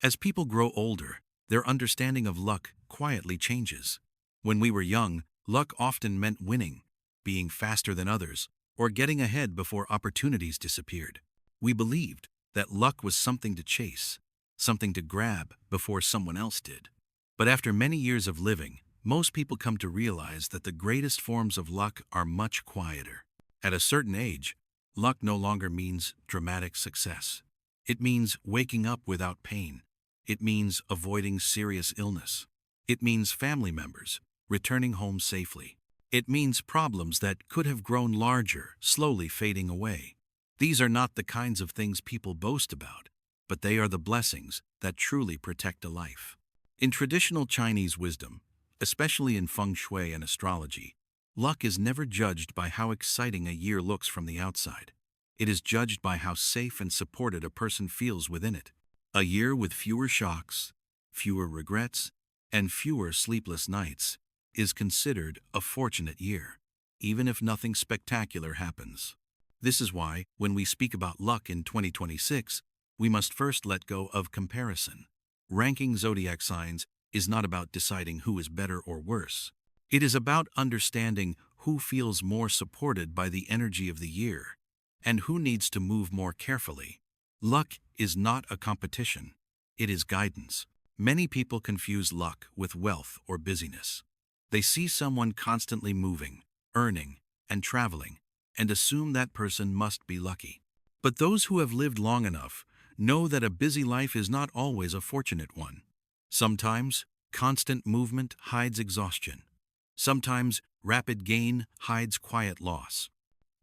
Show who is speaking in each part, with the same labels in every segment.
Speaker 1: As people grow older, their understanding of luck quietly changes. When we were young, luck often meant winning, being faster than others, or getting ahead before opportunities disappeared. We believed that luck was something to chase, something to grab before someone else did. But after many years of living, most people come to realize that the greatest forms of luck are much quieter. At a certain age, luck no longer means dramatic success. It means waking up without pain. It means avoiding serious illness. It means family members returning home safely. It means problems that could have grown larger, slowly fading away. These are not the kinds of things people boast about, but they are the blessings that truly protect a life. In traditional Chinese wisdom, especially in Feng Shui and astrology, luck is never judged by how exciting a year looks from the outside. It is judged by how safe and supported a person feels within it. A year with fewer shocks, fewer regrets, and fewer sleepless nights is considered a fortunate year, even if nothing spectacular happens. This is why, when we speak about luck in 2026, we must first let go of comparison. Ranking zodiac signs is not about deciding who is better or worse. It is about understanding who feels more supported by the energy of the year and who needs to move more carefully. Luck is not a competition. It is guidance. Many people confuse luck with wealth or busyness. They see someone constantly moving, earning, and traveling, and assume that person must be lucky. But those who have lived long enough know that a busy life is not always a fortunate one. Sometimes, constant movement hides exhaustion. Sometimes, rapid gain hides quiet loss.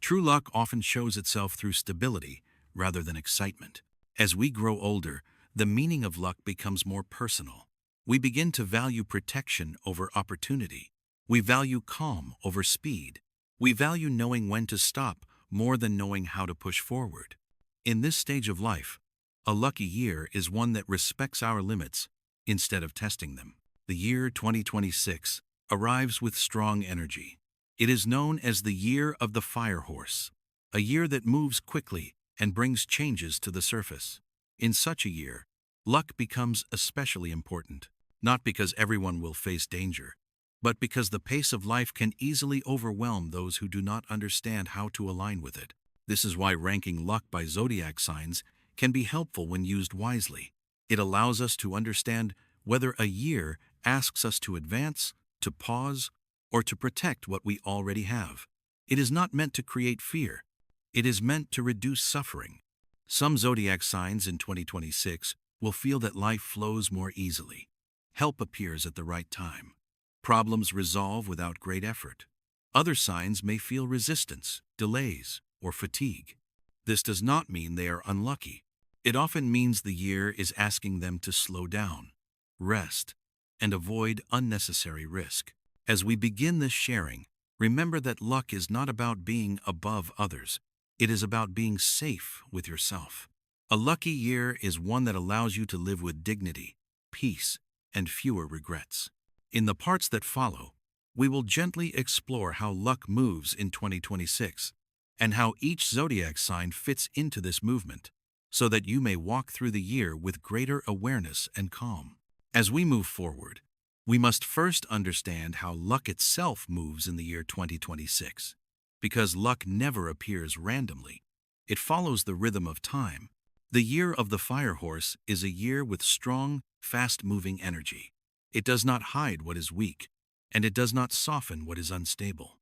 Speaker 1: True luck often shows itself through stability rather than excitement. As we grow older, the meaning of luck becomes more personal. We begin to value protection over opportunity. We value calm over speed. We value knowing when to stop more than knowing how to push forward. In this stage of life, a lucky year is one that respects our limits instead of testing them. The year 2026 arrives with strong energy. It is known as the year of the fire horse, a year that moves quickly and brings changes to the surface. In such a year, luck becomes especially important, not because everyone will face danger, but because the pace of life can easily overwhelm those who do not understand how to align with it. This is why ranking luck by zodiac signs can be helpful when used wisely. It allows us to understand whether a year asks us to advance, to pause, or to protect what we already have. It is not meant to create fear. It is meant to reduce suffering. Some zodiac signs in 2026 will feel that life flows more easily. Help appears at the right time. Problems resolve without great effort. Other signs may feel resistance, delays, or fatigue. This does not mean they are unlucky. It often means the year is asking them to slow down, rest, and avoid unnecessary risk. As we begin this sharing, remember that luck is not about being above others. It is about being safe with yourself. A lucky year is one that allows you to live with dignity, peace, and fewer regrets. In the parts that follow, we will gently explore how luck moves in 2026 and how each zodiac sign fits into this movement, so that you may walk through the year with greater awareness and calm. As we move forward, we must first understand how luck itself moves in the year 2026. Because luck never appears randomly. It follows the rhythm of time. The year of the fire horse is a year with strong, fast-moving energy. It does not hide what is weak, and it does not soften what is unstable.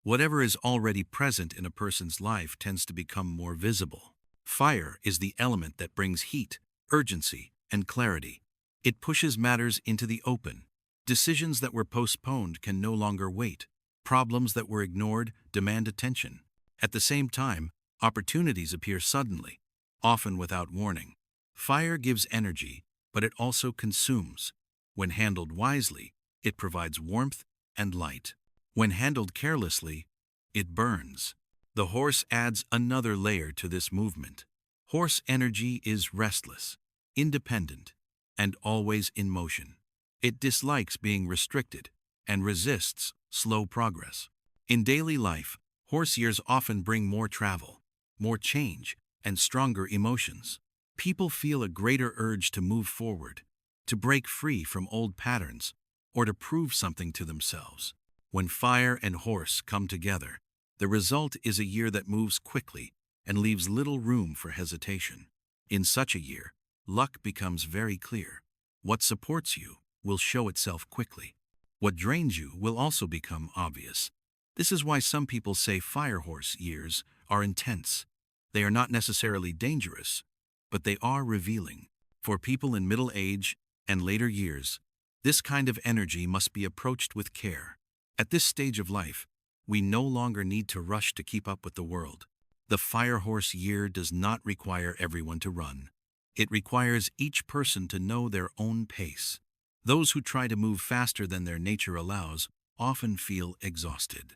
Speaker 1: Whatever is already present in a person's life tends to become more visible. Fire is the element that brings heat, urgency, and clarity. It pushes matters into the open. Decisions that were postponed can no longer wait. Problems that were ignored demand attention. At the same time, opportunities appear suddenly, often without warning. Fire gives energy, but it also consumes. When handled wisely, it provides warmth and light. When handled carelessly, it burns. The horse adds another layer to this movement. Horse energy is restless, independent, and always in motion. It dislikes being restricted and resists slow progress. In daily life, horse years often bring more travel, more change, and stronger emotions. People feel a greater urge to move forward, to break free from old patterns, or to prove something to themselves. When fire and horse come together, the result is a year that moves quickly and leaves little room for hesitation. In such a year, luck becomes very clear. What supports you will show itself quickly. What drains you will also become obvious. This is why some people say fire horse years are intense. They are not necessarily dangerous, but they are revealing. For people in middle age and later years, this kind of energy must be approached with care. At this stage of life, we no longer need to rush to keep up with the world. The fire horse year does not require everyone to run. It requires each person to know their own pace. Those who try to move faster than their nature allows often feel exhausted.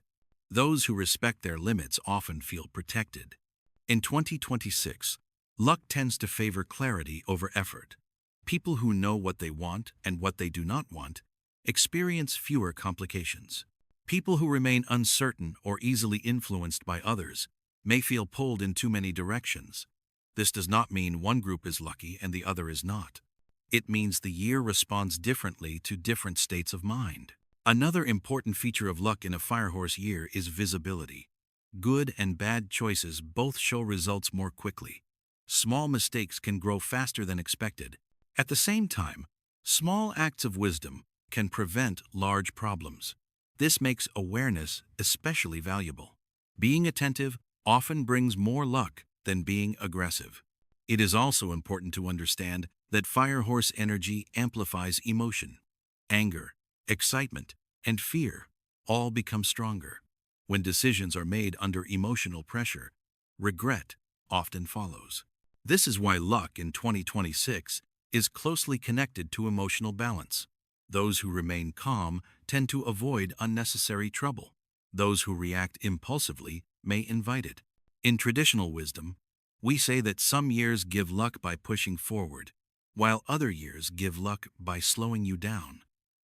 Speaker 1: Those who respect their limits often feel protected. In 2026, luck tends to favor clarity over effort. People who know what they want and what they do not want experience fewer complications. People who remain uncertain or easily influenced by others may feel pulled in too many directions. This does not mean one group is lucky and the other is not. It means the year responds differently to different states of mind. Another important feature of luck in a firehorse year is visibility. Good and bad choices both show results more quickly. Small mistakes can grow faster than expected. At the same time, small acts of wisdom can prevent large problems. This makes awareness especially valuable. Being attentive often brings more luck than being aggressive. It is also important to understand that firehorse energy amplifies emotion. Anger, excitement, and fear all become stronger. When decisions are made under emotional pressure, regret often follows. This is why luck in 2026 is closely connected to emotional balance. Those who remain calm tend to avoid unnecessary trouble. Those who react impulsively may invite it. In traditional wisdom, we say that some years give luck by pushing forward, while other years give luck by slowing you down.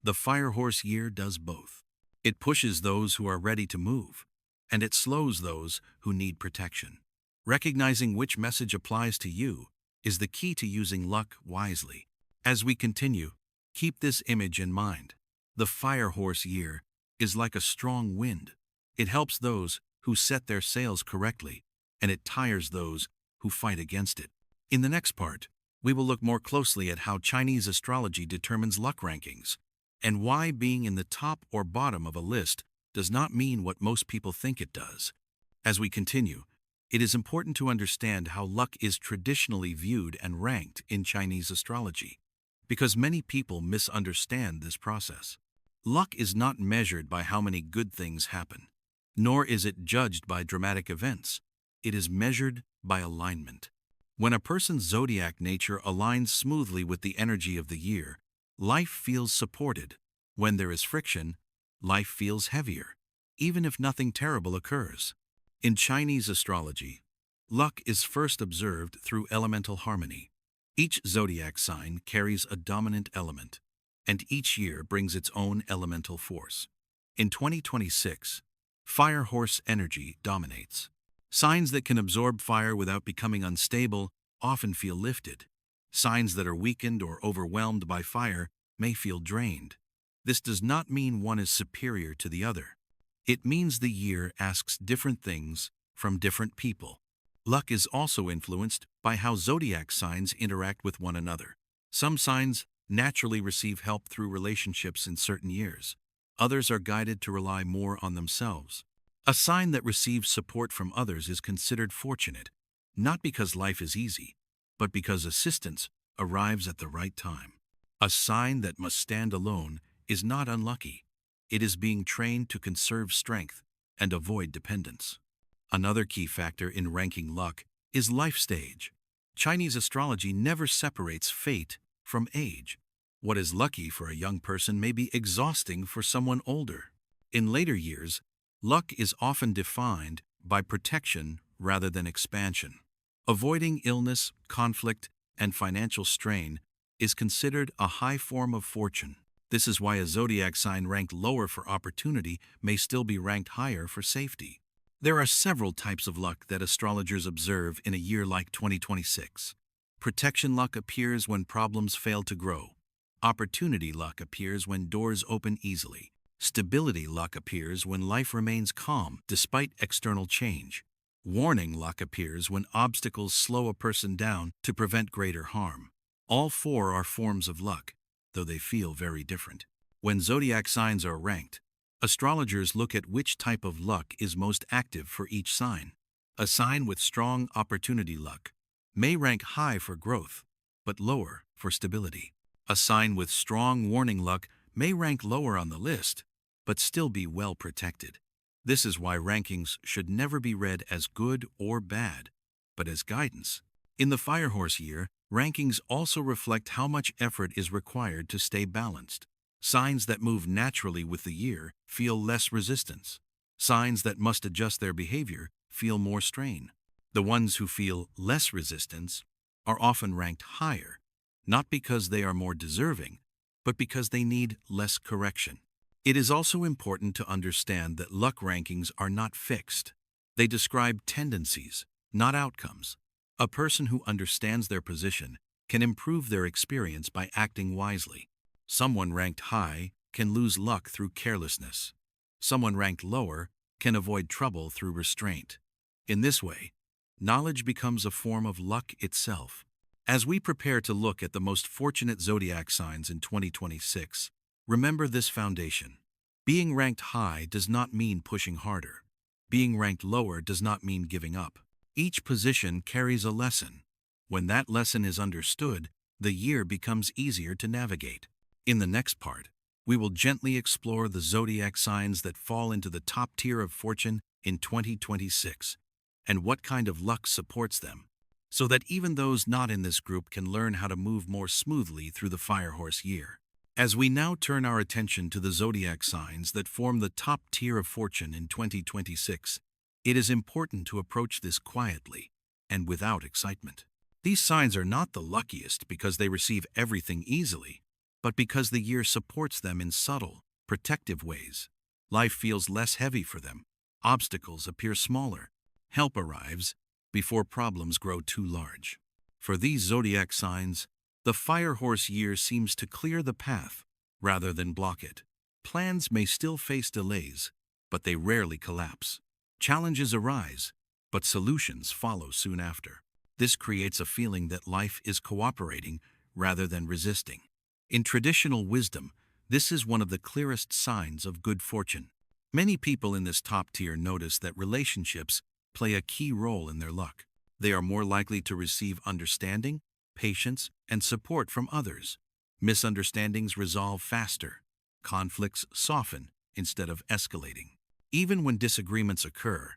Speaker 1: The firehorse year does both. It pushes those who are ready to move, and it slows those who need protection. Recognizing which message applies to you is the key to using luck wisely. As we continue, keep this image in mind. The firehorse year is like a strong wind. It helps those who set their sails correctly, and it tires those who fight against it. In the next part, we will look more closely at how Chinese astrology determines luck rankings, and why being in the top or bottom of a list does not mean what most people think it does. As we continue, it is important to understand how luck is traditionally viewed and ranked in Chinese astrology, because many people misunderstand this process. Luck is not measured by how many good things happen, nor is it judged by dramatic events. It is measured by alignment. When a person's zodiac nature aligns smoothly with the energy of the year, life feels supported. When there is friction, life feels heavier, even if nothing terrible occurs. In Chinese astrology, luck is first observed through elemental harmony. Each zodiac sign carries a dominant element, and each year brings its own elemental force. In 2026, fire horse energy dominates. Signs that can absorb fire without becoming unstable often feel lifted. Signs that are weakened or overwhelmed by fire may feel drained. This does not mean one is superior to the other. It means the year asks different things from different people. Luck is also influenced by how zodiac signs interact with one another. Some signs naturally receive help through relationships in certain years. Others are guided to rely more on themselves. A sign that receives support from others is considered fortunate, not because life is easy, but because assistance arrives at the right time. A sign that must stand alone is not unlucky. It is being trained to conserve strength and avoid dependence. Another key factor in ranking luck is life stage. Chinese astrology never separates fate from age. What is lucky for a young person may be exhausting for someone older. In later years, luck is often defined by protection rather than expansion. Avoiding illness, conflict, and financial strain is considered a high form of fortune. This is why a zodiac sign ranked lower for opportunity may still be ranked higher for safety. There are several types of luck that astrologers observe in a year like 2026. Protection luck appears when problems fail to grow. Opportunity luck appears when doors open easily. Stability luck appears when life remains calm despite external change. Warning luck appears when obstacles slow a person down to prevent greater harm. All four are forms of luck, though they feel very different. When zodiac signs are ranked, astrologers look at which type of luck is most active for each sign. A sign with strong opportunity luck may rank high for growth, but lower for stability. A sign with strong warning luck may rank lower on the list, but still be well protected. This is why rankings should never be read as good or bad, but as guidance. In the Firehorse year, rankings also reflect how much effort is required to stay balanced. Signs that move naturally with the year feel less resistance. Signs that must adjust their behavior feel more strain. The ones who feel less resistance are often ranked higher, not because they are more deserving, but because they need less correction. It is also important to understand that luck rankings are not fixed. They describe tendencies, not outcomes. A person who understands their position can improve their experience by acting wisely. Someone ranked high can lose luck through carelessness. Someone ranked lower can avoid trouble through restraint. In this way, knowledge becomes a form of luck itself. As we prepare to look at the most fortunate zodiac signs in 2026, remember this foundation. Being ranked high does not mean pushing harder. Being ranked lower does not mean giving up. Each position carries a lesson. When that lesson is understood, the year becomes easier to navigate. In the next part, we will gently explore the zodiac signs that fall into the top tier of fortune in 2026, and what kind of luck supports them, so that even those not in this group can learn how to move more smoothly through the Firehorse year. As we now turn our attention to the zodiac signs that form the top tier of fortune in 2026, it is important to approach this quietly and without excitement. These signs are not the luckiest because they receive everything easily, but because the year supports them in subtle, protective ways. Life feels less heavy for them. Obstacles appear smaller. Help arrives before problems grow too large. For these zodiac signs, the Firehorse year seems to clear the path rather than block it. Plans may still face delays, but they rarely collapse. Challenges arise, but solutions follow soon after. This creates a feeling that life is cooperating rather than resisting. In traditional wisdom, this is one of the clearest signs of good fortune. Many people in this top tier notice that relationships play a key role in their luck. They are more likely to receive understanding, patience, and support from others. Misunderstandings resolve faster. Conflicts soften instead of escalating. Even when disagreements occur,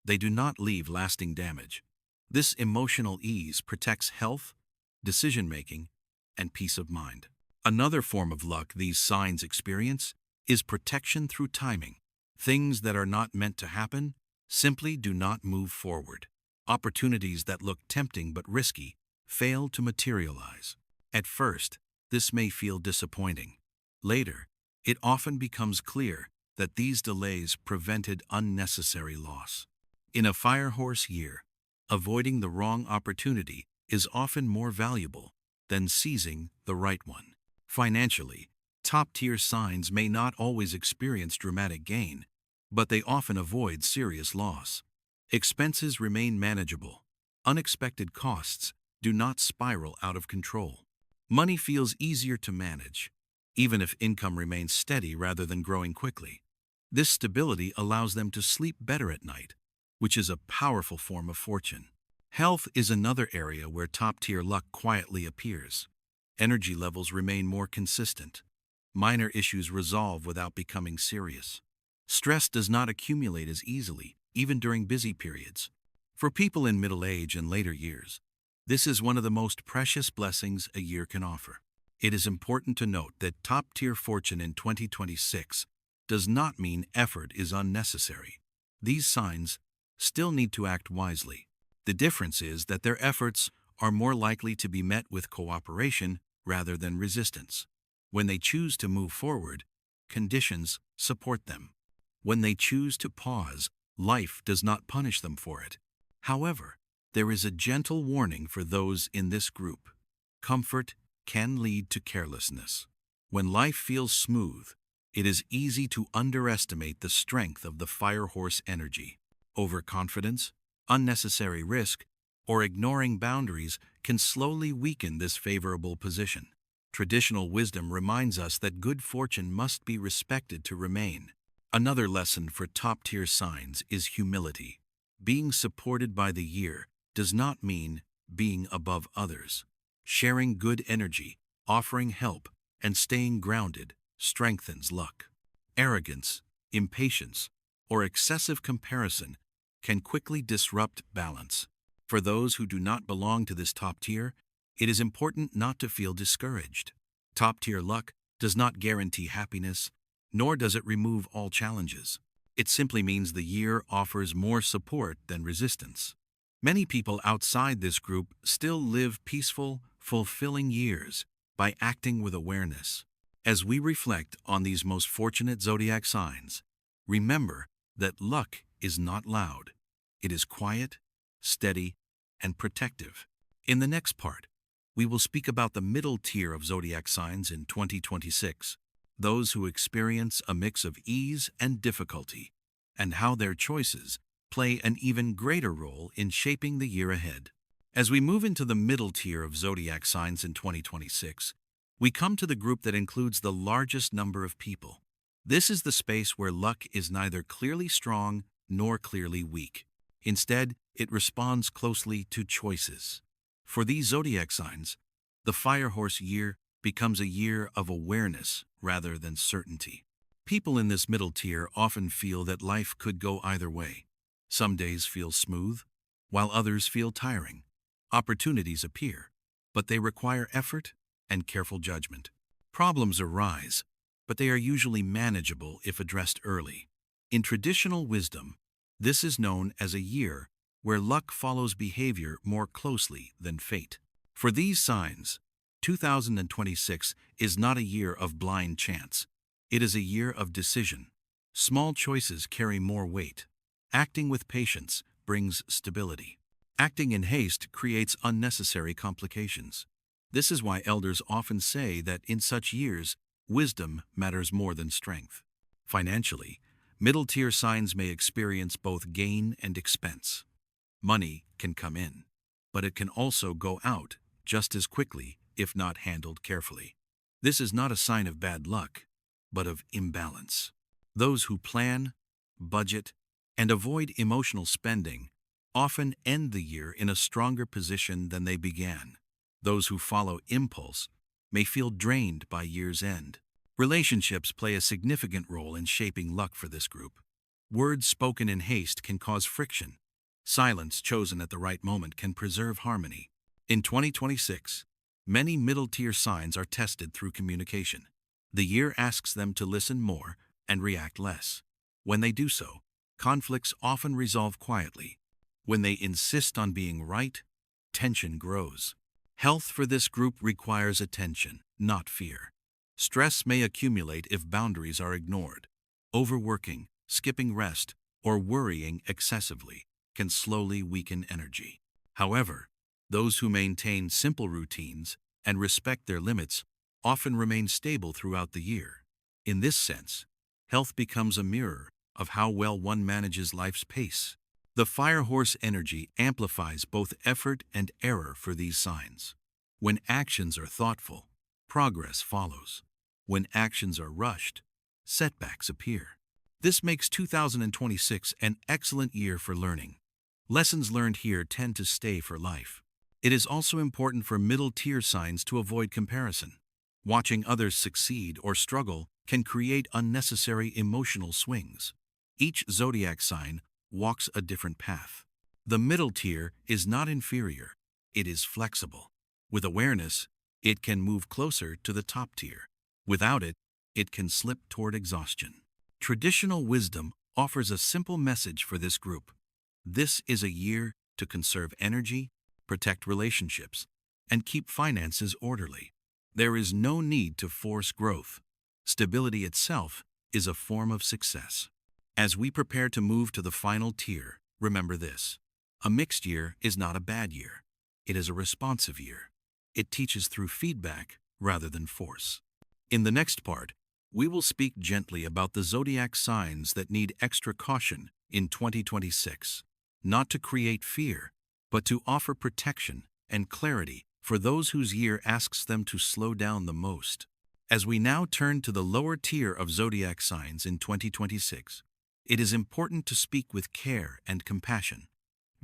Speaker 1: they do not leave lasting damage. This emotional ease protects health, decision-making, and peace of mind. Another form of luck these signs experience is protection through timing. Things that are not meant to happen simply do not move forward. Opportunities that look tempting but risky fail to materialize. At first, this may feel disappointing. Later, it often becomes clear that these delays prevented unnecessary loss. In a Firehorse year, avoiding the wrong opportunity is often more valuable than seizing the right one. Financially, top-tier signs may not always experience dramatic gain, but they often avoid serious loss. Expenses remain manageable. Unexpected costs do not spiral out of control. Money feels easier to manage, even if income remains steady rather than growing quickly. This stability allows them to sleep better at night, which is a powerful form of fortune. Health is another area where top-tier luck quietly appears. Energy levels remain more consistent. Minor issues resolve without becoming serious. Stress does not accumulate as easily, even during busy periods. For people in middle age and later years, this is one of the most precious blessings a year can offer. It is important to note that top-tier fortune in 2026 does not mean effort is unnecessary. These signs still need to act wisely. The difference is that their efforts are more likely to be met with cooperation rather than resistance. When they choose to move forward, conditions support them. When they choose to pause, life does not punish them for it. However, there is a gentle warning for those in this group. Comfort can lead to carelessness. When life feels smooth, it is easy to underestimate the strength of the fire horse energy. Overconfidence, unnecessary risk, or ignoring boundaries can slowly weaken this favorable position. Traditional wisdom reminds us that good fortune must be respected to remain. Another lesson for top-tier signs is humility. Being supported by the year does not mean being above others. Sharing good energy, offering help, and staying grounded strengthens luck. Arrogance, impatience, or excessive comparison can quickly disrupt balance. For those who do not belong to this top tier, it is important not to feel discouraged. Top-tier luck does not guarantee happiness, nor does it remove all challenges. It simply means the year offers more support than resistance. Many people outside this group still live peaceful, fulfilling years by acting with awareness. As we reflect on these most fortunate zodiac signs, remember that luck is not loud. It is quiet, steady, and protective. In the next part, we will speak about the middle tier of zodiac signs in 2026, those who experience a mix of ease and difficulty, and how their choices play an even greater role in shaping the year ahead. As we move into the middle tier of zodiac signs in 2026, we come to the group that includes the largest number of people. This is the space where luck is neither clearly strong nor clearly weak. Instead, it responds closely to choices. For these zodiac signs, the fire horse year becomes a year of awareness rather than certainty. People in this middle tier often feel that life could go either way. Some days feel smooth, while others feel tiring. Opportunities appear, but they require effort and careful judgment. Problems arise, but they are usually manageable if addressed early. In traditional wisdom, this is known as a year where luck follows behavior more closely than fate. For these signs, 2026 is not a year of blind chance. It is a year of decision. Small choices carry more weight. Acting with patience brings stability. Acting in haste creates unnecessary complications. This is why elders often say that in such years, wisdom matters more than strength. Financially, middle-tier signs may experience both gain and expense. Money can come in, but it can also go out just as quickly if not handled carefully. This is not a sign of bad luck, but of imbalance. Those who plan, budget, and avoid emotional spending often end the year in a stronger position than they began. Those who follow impulse may feel drained by year's end. Relationships play a significant role in shaping luck for this group. Words spoken in haste can cause friction. Silence chosen at the right moment can preserve harmony. In 2026, many middle-tier signs are tested through communication. The year asks them to listen more and react less. When they do so, conflicts often resolve quietly. When they insist on being right, tension grows. Health for this group requires attention, not fear. Stress may accumulate if boundaries are ignored. Overworking, skipping rest, or worrying excessively can slowly weaken energy. However, those who maintain simple routines and respect their limits often remain stable throughout the year. In this sense, health becomes a mirror of how well one manages life's pace. The fire horse energy amplifies both effort and error for these signs. When actions are thoughtful, progress follows. When actions are rushed, setbacks appear. This makes 2026 an excellent year for learning. Lessons learned here tend to stay for life. It is also important for middle-tier signs to avoid comparison. Watching others succeed or struggle can create unnecessary emotional swings. Each zodiac sign walks a different path. The middle tier is not inferior, it is flexible. With awareness, it can move closer to the top tier. Without it, it can slip toward exhaustion. Traditional wisdom offers a simple message for this group. This is a year to conserve energy, protect relationships, and keep finances orderly. There is no need to force growth. Stability itself is a form of success. As we prepare to move to the final tier, remember this. A mixed year is not a bad year. It is a responsive year. It teaches through feedback rather than force. In the next part, we will speak gently about the zodiac signs that need extra caution in 2026, not to create fear, but to offer protection and clarity for those whose year asks them to slow down the most. As we now turn to the lower tier of zodiac signs in 2026, it is important to speak with care and compassion.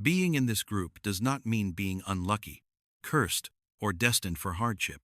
Speaker 1: Being in this group does not mean being unlucky, cursed, or destined for hardship.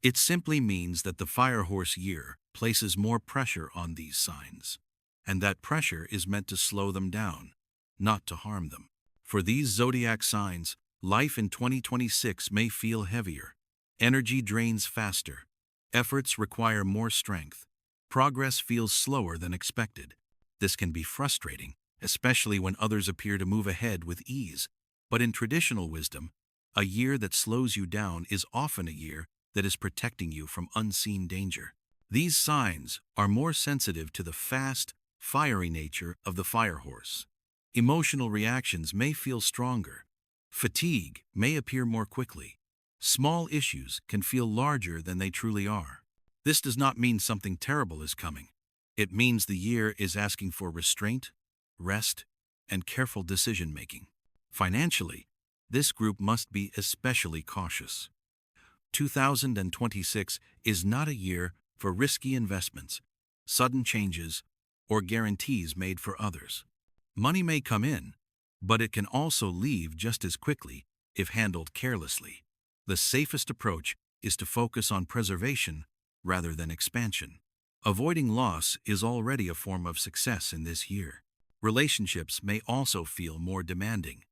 Speaker 1: It simply means that the fire horse year places more pressure on these signs, and that pressure is meant to slow them down, not to harm them. For these zodiac signs, life in 2026 may feel heavier. Energy drains faster. Efforts require more strength. Progress feels slower than expected. This can be frustrating, especially when others appear to move ahead with ease. But in traditional wisdom, a year that slows you down is often a year that is protecting you from unseen danger. These signs are more sensitive to the fast, fiery nature of the fire horse. Emotional reactions may feel stronger. Fatigue may appear more quickly. Small issues can feel larger than they truly are. This does not mean something terrible is coming. It means the year is asking for restraint, rest, and careful decision-making. Financially, this group must be especially cautious. 2026 is not a year for risky investments, sudden changes, or guarantees made for others. Money may come in, but it can also leave just as quickly if handled carelessly. The safest approach is to focus on preservation rather than expansion. Avoiding loss is already a form of success in this year. Relationships may also feel more demanding.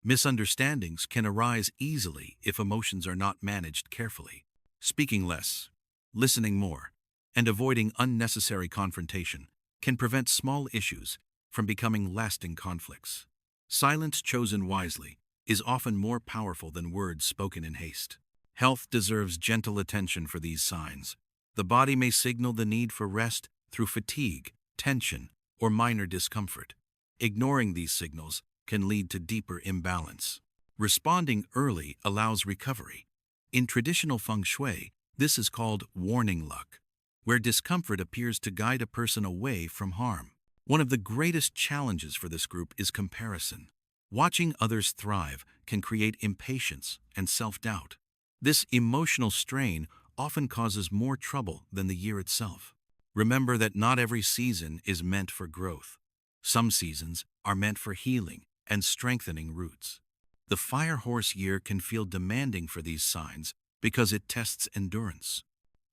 Speaker 1: Misunderstandings can arise easily if emotions are not managed carefully. Speaking less, listening more, and avoiding unnecessary confrontation can prevent small issues from becoming lasting conflicts. Silence chosen wisely is often more powerful than words spoken in haste. Health deserves gentle attention for these signs. The body may signal the need for rest through fatigue, tension, or minor discomfort. Ignoring these signals can lead to deeper imbalance. Responding early allows recovery. In traditional Feng Shui, this is called warning luck, where discomfort appears to guide a person away from harm. One of the greatest challenges for this group is comparison. Watching others thrive can create impatience and self-doubt. This emotional strain often causes more trouble than the year itself. Remember that not every season is meant for growth. Some seasons are meant for healing and strengthening roots. The fire horse year can feel demanding for these signs because it tests endurance.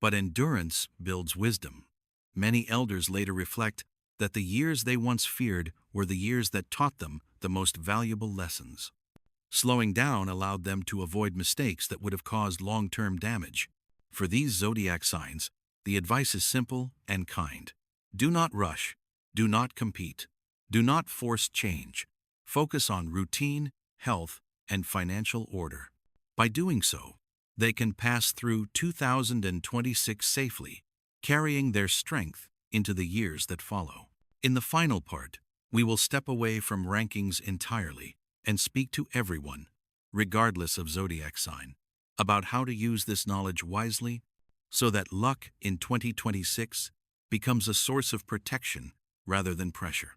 Speaker 1: But endurance builds wisdom. Many elders later reflect that the years they once feared were the years that taught them the most valuable lessons. Slowing down allowed them to avoid mistakes that would have caused long-term damage. For these zodiac signs, the advice is simple and kind. Do not rush. Do not compete. Do not force change. Focus on routine, health, and financial order. By doing so, they can pass through 2026 safely, carrying their strength into the years that follow. In the final part, we will step away from rankings entirely and speak to everyone, regardless of zodiac sign, about how to use this knowledge wisely so that luck in 2026 becomes a source of protection rather than pressure.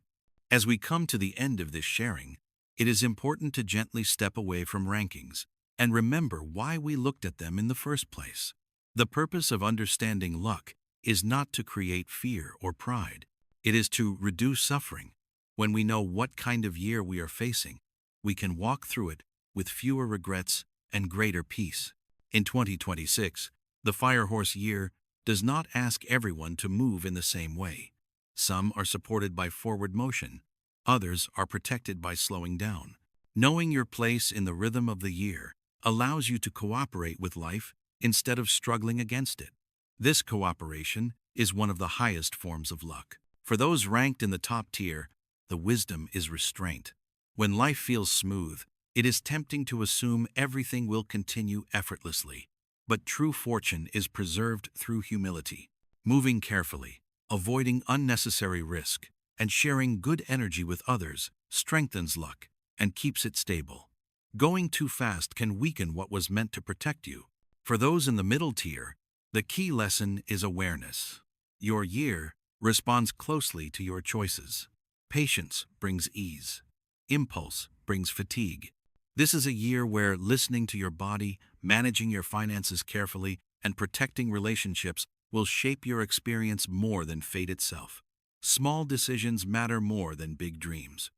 Speaker 1: As we come to the end of this sharing, it is important to gently step away from rankings and remember why we looked at them in the first place. The purpose of understanding luck is not to create fear or pride. It is to reduce suffering. When we know what kind of year we are facing, we can walk through it with fewer regrets and greater peace. In 2026, the fire horse year does not ask everyone to move in the same way. Some are supported by forward motion. Others are protected by slowing down. Knowing your place in the rhythm of the year allows you to cooperate with life instead of struggling against it. This cooperation is one of the highest forms of luck. For those ranked in the top tier, the wisdom is restraint. When life feels smooth, it is tempting to assume everything will continue effortlessly. But true fortune is preserved through humility. Moving carefully, avoiding unnecessary risk, and sharing good energy with others strengthens luck and keeps it stable. Going too fast can weaken what was meant to protect you. For those in the middle tier, the key lesson is awareness. Your year responds closely to your choices. Patience brings ease. Impulse brings fatigue. This is a year where listening to your body, managing your finances carefully, and protecting relationships will shape your experience more than fate itself. Small decisions matter more than big dreams.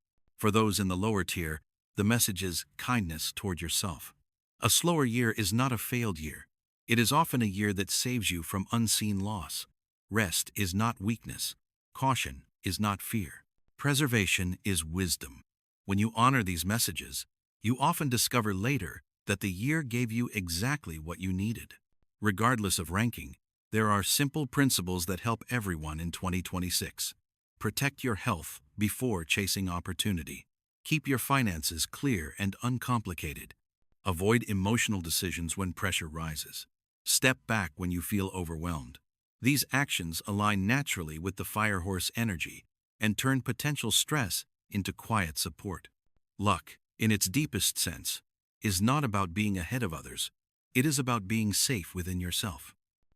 Speaker 1: For those in the lower tier, the message is kindness toward yourself. A slower year is not a failed year. It is often a year that saves you from unseen loss. Rest is not weakness. Caution is not fear. Preservation is wisdom. When you honor these messages, you often discover later that the year gave you exactly what you needed. Regardless of ranking, there are simple principles that help everyone in 2026. Protect your health before chasing opportunity. Keep your finances clear and uncomplicated. Avoid emotional decisions when pressure rises. Step back when you feel overwhelmed. These actions align naturally with the fire horse energy and turn potential stress into quiet support. Luck, in its deepest sense, is not about being ahead of others. It is about being safe within yourself.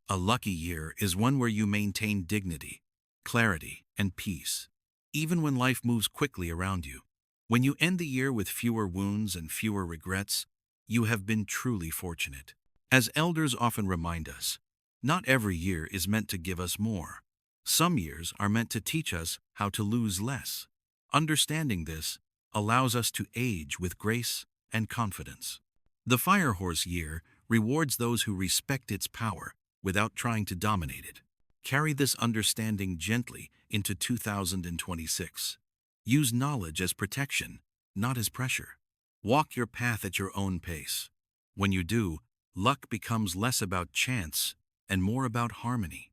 Speaker 1: A lucky year is one where you maintain dignity, clarity, and peace, even when life moves quickly around you. When you end the year with fewer wounds and fewer regrets, you have been truly fortunate. As elders often remind us, not every year is meant to give us more. Some years are meant to teach us how to lose less. Understanding this allows us to age with grace and confidence. The Fire Horse year rewards those who respect its power without trying to dominate it. Carry this understanding gently into 2026. Use knowledge as protection, not as pressure. Walk your path at your own pace. When you do, luck becomes less about chance and more about harmony.